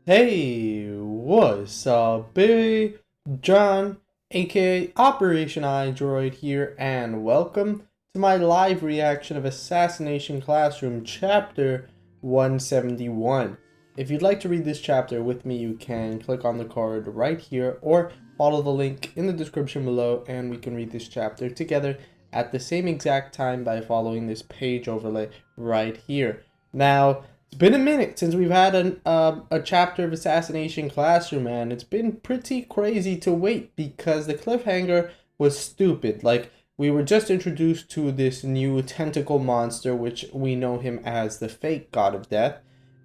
Hey, what's up, baby? John, aka Operation iDroid here, and welcome to my live reaction of Assassination Classroom Chapter 171. If you'd like to read this chapter with me, you can click on the card right here or follow the link in the description below, and we can read this chapter together at the same exact time by following this page overlay right here. Now, it's been a minute since we've had a chapter of Assassination Classroom, and it's been pretty crazy to wait because the cliffhanger was stupid. Like, we were just introduced to this new tentacle monster, which we know him as the fake god of death,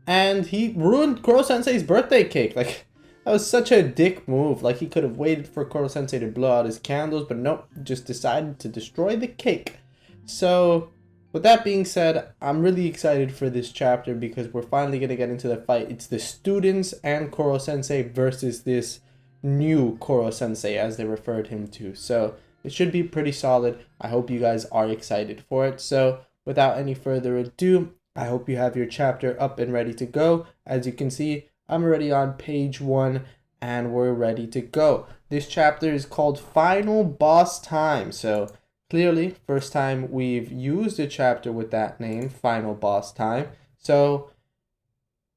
and he ruined Koro Sensei's birthday cake. Like, that was such a dick move. Like, he could have waited for Koro Sensei to blow out his candles, but nope, just decided to destroy the cake. So, with that being said, I'm really excited for this chapter because we're finally going to get into the fight. It's the students and Koro Sensei versus this new Koro Sensei, as they referred him to. So it should be pretty solid. I hope you guys are excited for it. So without any further ado, I hope you have your chapter up and ready to go. As you can see, I'm already on page 1 and we're ready to go. This chapter is called Final Boss Time. So clearly, first time we've used a chapter with that name, Final Boss Time. So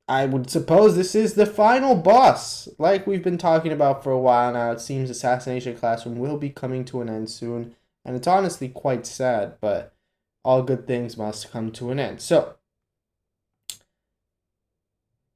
I would suppose this is the final boss. Like we've been talking about for a while now, it seems Assassination Classroom will be coming to an end soon. And it's honestly quite sad, but all good things must come to an end. So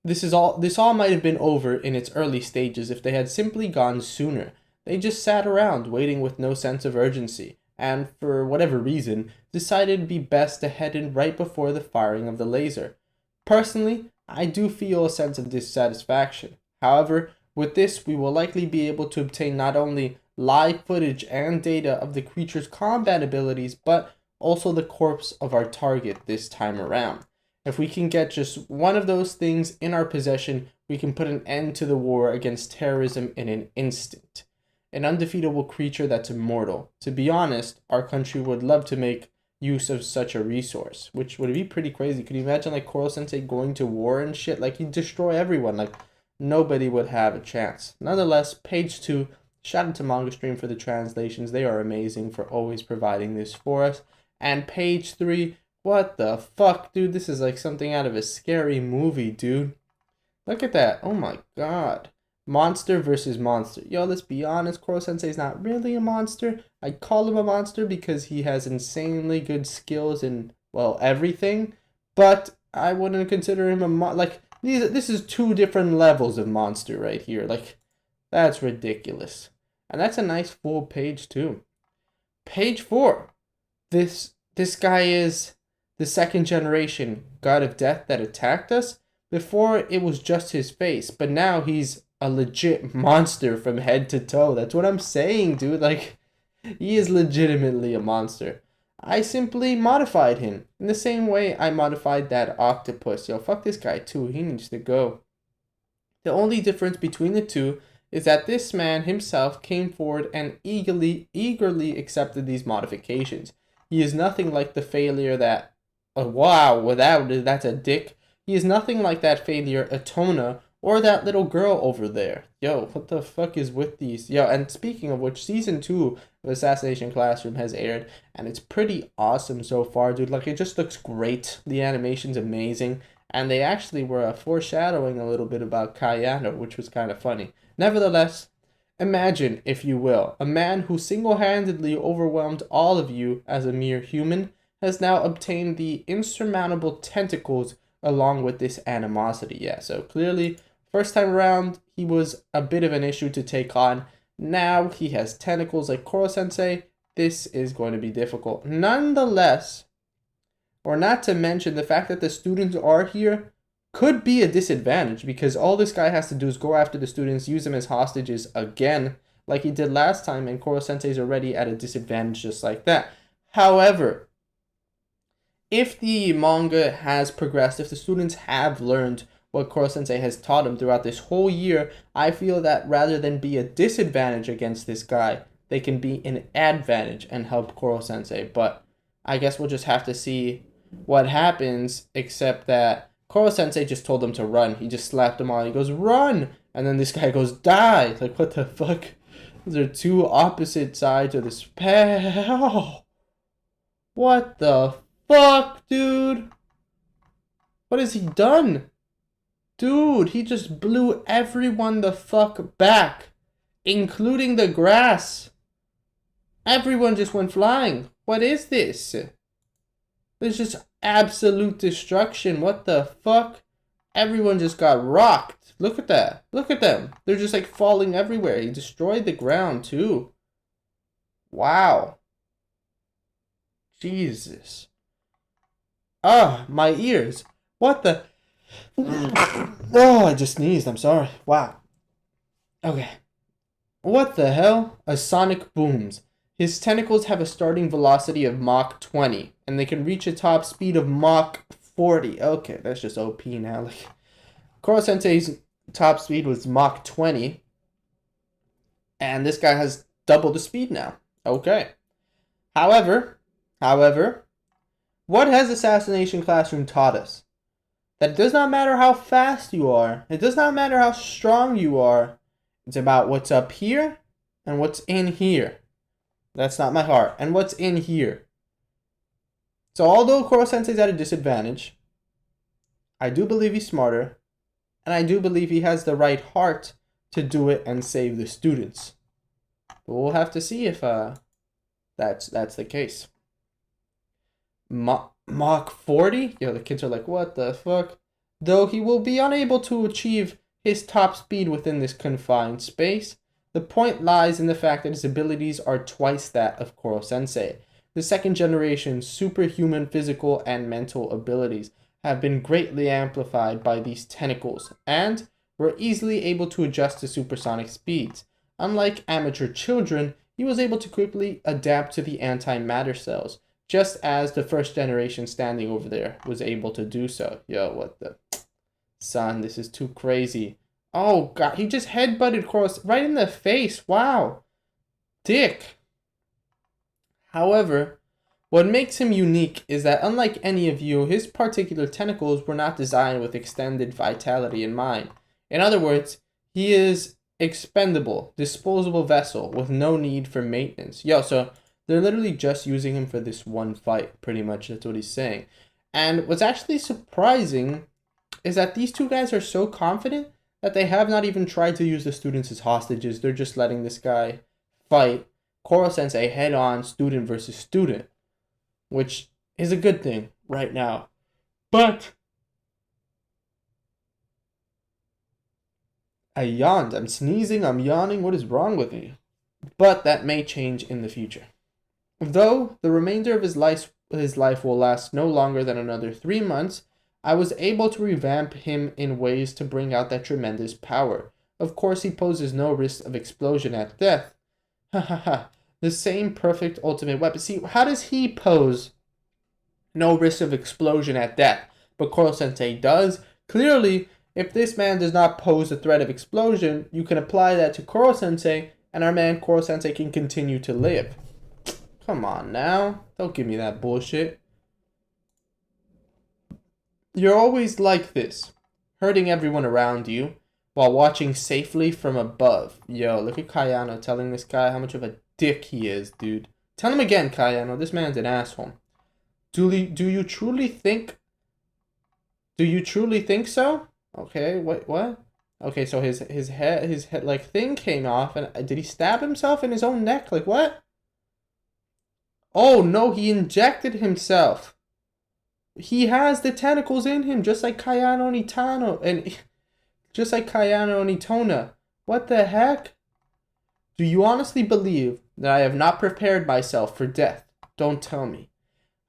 this all might have been over in its early stages if they had simply gone sooner. They just sat around waiting with no sense of urgency, and for whatever reason, decided it'd be best to head in right before the firing of the laser. Personally, I do feel a sense of dissatisfaction. However, with this, we will likely be able to obtain not only live footage and data of the creature's combat abilities, but also the corpse of our target this time around. If we can get just one of those things in our possession, we can put an end to the war against terrorism in an instant. An undefeatable creature that's immortal. To be honest, our country would love to make use of such a resource, which would be pretty crazy. Could you imagine like Koro Sensei going to war and shit? Like he'd destroy everyone. Like nobody would have a chance. Nonetheless, page 2. Shout out to MangaStream for the translations. They are amazing for always providing this for us. And page 3. What the fuck, dude? This is like something out of a scary movie, dude. Look at that. Oh my god. Monster versus monster. Yo, let's be honest, Koro Sensei's not really a monster. I call him a monster because he has insanely good skills in, well, everything. But I wouldn't consider him like, this is two different levels of monster right here. Like, that's ridiculous. And that's a nice full page, too. Page 4. This guy is the second generation god of death that attacked us. Before it was just his face, but now he's a legit monster from head to toe. That's what I'm saying, dude. Like, he is legitimately a monster. I simply modified him in the same way I modified that octopus. Yo, fuck this guy too. He needs to go. The only difference between the two is that this man himself came forward and eagerly accepted these modifications. He is nothing like the failure that, oh, wow, without it, that's a dick. He is nothing like that failure Atona or that little girl over there. Yo, what the fuck is with these? Yo, and speaking of which, season 2 of Assassination Classroom has aired, and it's pretty awesome so far, dude. Like, it just looks great. The animation's amazing, and they actually were foreshadowing a little bit about Kayano, which was kind of funny. Nevertheless, imagine, if you will, a man who single-handedly overwhelmed all of you as a mere human has now obtained the insurmountable tentacles along with this animosity. Yeah, so clearly, first time around, he was a bit of an issue to take on. Now he has tentacles like Koro Sensei. This is going to be difficult. Nonetheless, or not to mention the fact that the students are here could be a disadvantage because all this guy has to do is go after the students, use them as hostages again, like he did last time, and Koro Sensei's already at a disadvantage just like that. However, if the manga has progressed, if the students have learned what Koro Sensei has taught them throughout this whole year, I feel that rather than be a disadvantage against this guy, they can be an advantage and help Koro Sensei. But I guess we'll just have to see what happens, except that Koro Sensei just told him to run. He just slapped him on. He goes, run! And then this guy goes, die! Like, what the fuck? Those are two opposite sides of the spell. What the fuck, dude? What has he done? Dude, he just blew everyone the fuck back, including the grass. Everyone just went flying. What is this? There's just absolute destruction. What the fuck? Everyone just got rocked. Look at that. Look at them. They're just like falling everywhere. He destroyed the ground too. Wow. Jesus. Ah, my ears. What the? Oh, I just sneezed. I'm sorry. Wow. Okay. What the hell? A sonic booms. His tentacles have a starting velocity of Mach 20, and they can reach a top speed of Mach 40. Okay, that's just OP now. Like, Koro Sensei's top speed was Mach 20, and this guy has double the speed now. Okay. However, what has Assassination Classroom taught us? That it does not matter how fast you are. It does not matter how strong you are. It's about what's up here and what's in here. That's not my heart. And what's in here. So although Koro Sensei's at a disadvantage, I do believe he's smarter. And I do believe he has the right heart to do it and save the students. But we'll have to see if that's the case. Mach 40? Yo, the kids are like, what the fuck? Though he will be unable to achieve his top speed within this confined space, the point lies in the fact that his abilities are twice that of Koro Sensei. The second generation superhuman physical and mental abilities have been greatly amplified by these tentacles, and were easily able to adjust to supersonic speeds. Unlike amateur children, he was able to quickly adapt to the antimatter cells, just as the first generation standing over there was able to do so. Yo, what the... Son, this is too crazy. Oh, God, he just headbutted Koro right in the face. Wow. Dick. However, what makes him unique is that unlike any of you, his particular tentacles were not designed with extended vitality in mind. In other words, he is expendable, disposable vessel with no need for maintenance. Yo, so they're literally just using him for this one fight, pretty much. That's what he's saying. And what's actually surprising is that these two guys are so confident that they have not even tried to use the students as hostages. They're just letting this guy fight Koro Sensei head on, student versus student, which is a good thing right now. But I yawned. I'm sneezing. I'm yawning. What is wrong with me? But that may change in the future. Though the remainder of his life will last no longer than another 3 months, I was able to revamp him in ways to bring out that tremendous power. Of course, he poses no risk of explosion at death. Ha ha ha. The same perfect ultimate weapon. See, how does he pose no risk of explosion at death, but Koro Sensei does? Clearly, if this man does not pose a threat of explosion, you can apply that to Koro Sensei, and our man Koro Sensei can continue to live. Come on now. Don't give me that bullshit. You're always like this, hurting everyone around you, while watching safely from above. Yo, look at Kayano telling this guy how much of a dick he is, dude. Tell him again, Kayano, this man's an asshole. Do you truly think so? Okay, what? Okay, so his head like thing came off, and did he stab himself in his own neck? Like what? Oh no, he injected himself. He has the tentacles in him, just like Kayano Nitano, and just like Kayano Nitona. What the heck? Do you honestly believe that I have not prepared myself for death? Don't tell me.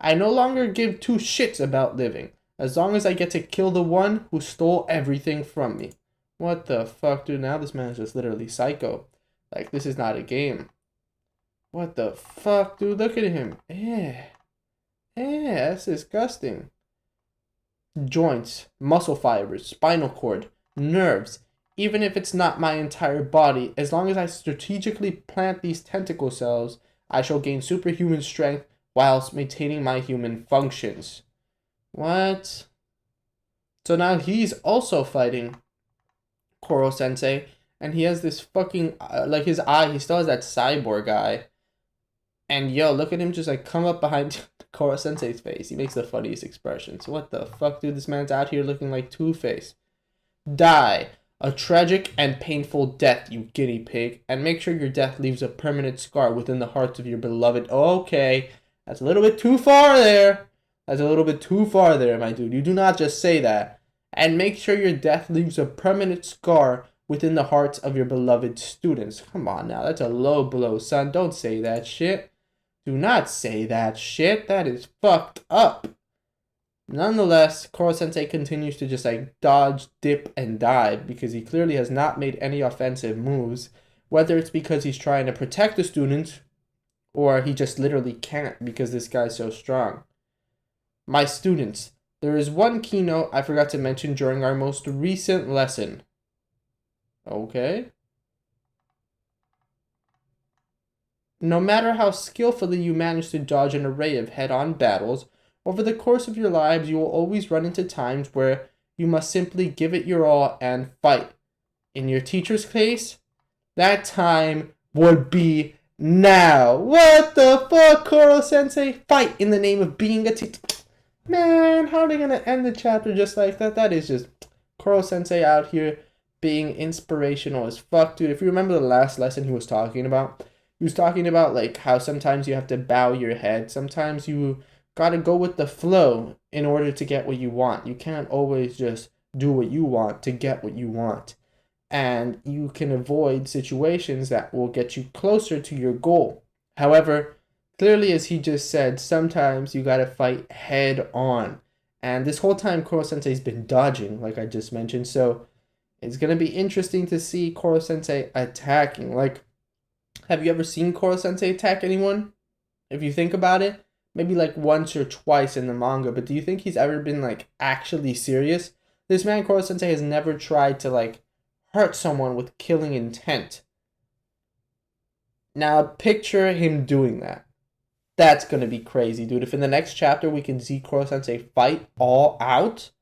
I no longer give two shits about living, as long as I get to kill the one who stole everything from me. What the fuck, dude? Now this man is just literally psycho. Like, this is not a game. What the fuck, dude? Look at him. That's disgusting. Joints, muscle fibers, spinal cord, nerves. Even if it's not my entire body, as long as I strategically plant these tentacle cells, I shall gain superhuman strength whilst maintaining my human functions. What? So now he's also fighting Koro Sensei, and he has this fucking like his eye. He still has that cyborg eye, and yo, look at him just like come up behind Koro Sensei's face. He makes the funniest expressions. What the fuck, dude? This man's out here looking like Two-Face. Die a tragic and painful death, you guinea pig, and make sure your death leaves a permanent scar within the hearts of your beloved. Okay, that's a little bit too far there. That's a little bit too far there, my dude. You do not just say that. And make sure your death leaves a permanent scar within the hearts of your beloved students. Come on now, that's a low blow, son. Don't say that shit. Do not say that shit. That is fucked up. Nonetheless, Koro Sensei continues to just like dodge, dip, and dive because he clearly has not made any offensive moves, whether it's because he's trying to protect the students or he just literally can't because this guy's so strong. My students, there is one keynote I forgot to mention during our most recent lesson. Okay. No matter how skillfully you manage to dodge an array of head-on battles, over the course of your lives, you will always run into times where you must simply give it your all and fight. In your teacher's case, that time would be now. What the fuck, Koro Sensei? Fight in the name of being a teacher. Man, how are they gonna end the chapter just like that? That is just Koro Sensei out here being inspirational as fuck, dude. If you remember the last lesson he was talking about like how sometimes you have to bow your head. Sometimes you gotta go with the flow in order to get what you want. You can't always just do what you want to get what you want. And you can avoid situations that will get you closer to your goal. However, clearly, as he just said, sometimes you gotta fight head on. And this whole time, Koro Sensei's been dodging, like I just mentioned. So it's gonna be interesting to see Koro Sensei attacking. Like, have you ever seen Koro Sensei attack anyone? If you think about it, maybe like once or twice in the manga, but do you think he's ever been like actually serious? This man, Koro Sensei, has never tried to like hurt someone with killing intent. Now picture him doing that. That's gonna be crazy, dude. If in the next chapter we can see Koro Sensei fight all out,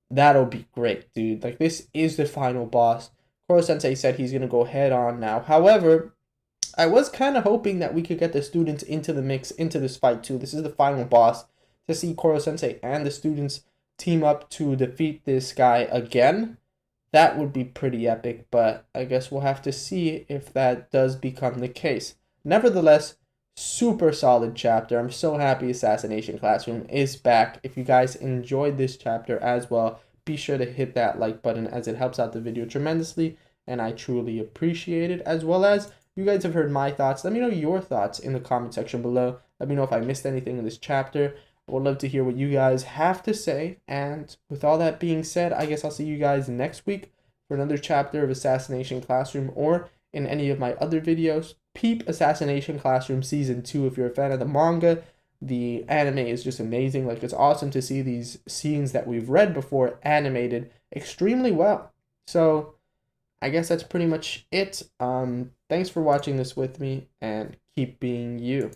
that'll be great, dude. Like, this is the final boss. Koro Sensei said he's gonna go head on now. However, I was kind of hoping that we could get the students into the mix, into this fight too. This is the final boss. To see Koro Sensei and the students team up to defeat this guy again, that would be pretty epic, but I guess we'll have to see if that does become the case. Nevertheless, super solid chapter. I'm so happy Assassination Classroom is back. If you guys enjoyed this chapter as well, be sure to hit that like button as it helps out the video tremendously, and I truly appreciate it. As well as, you guys have heard my thoughts. Let me know your thoughts in the comment section below. Let me know if I missed anything in this chapter. I would love to hear what you guys have to say. And with all that being said, I guess I'll see you guys next week for another chapter of Assassination Classroom, or in any of my other videos. Peep Assassination Classroom Season 2 if you're a fan of the manga. The anime is just amazing. Like, it's awesome to see these scenes that we've read before animated extremely well. So I guess that's pretty much it. Thanks for watching this with me, and keep being you.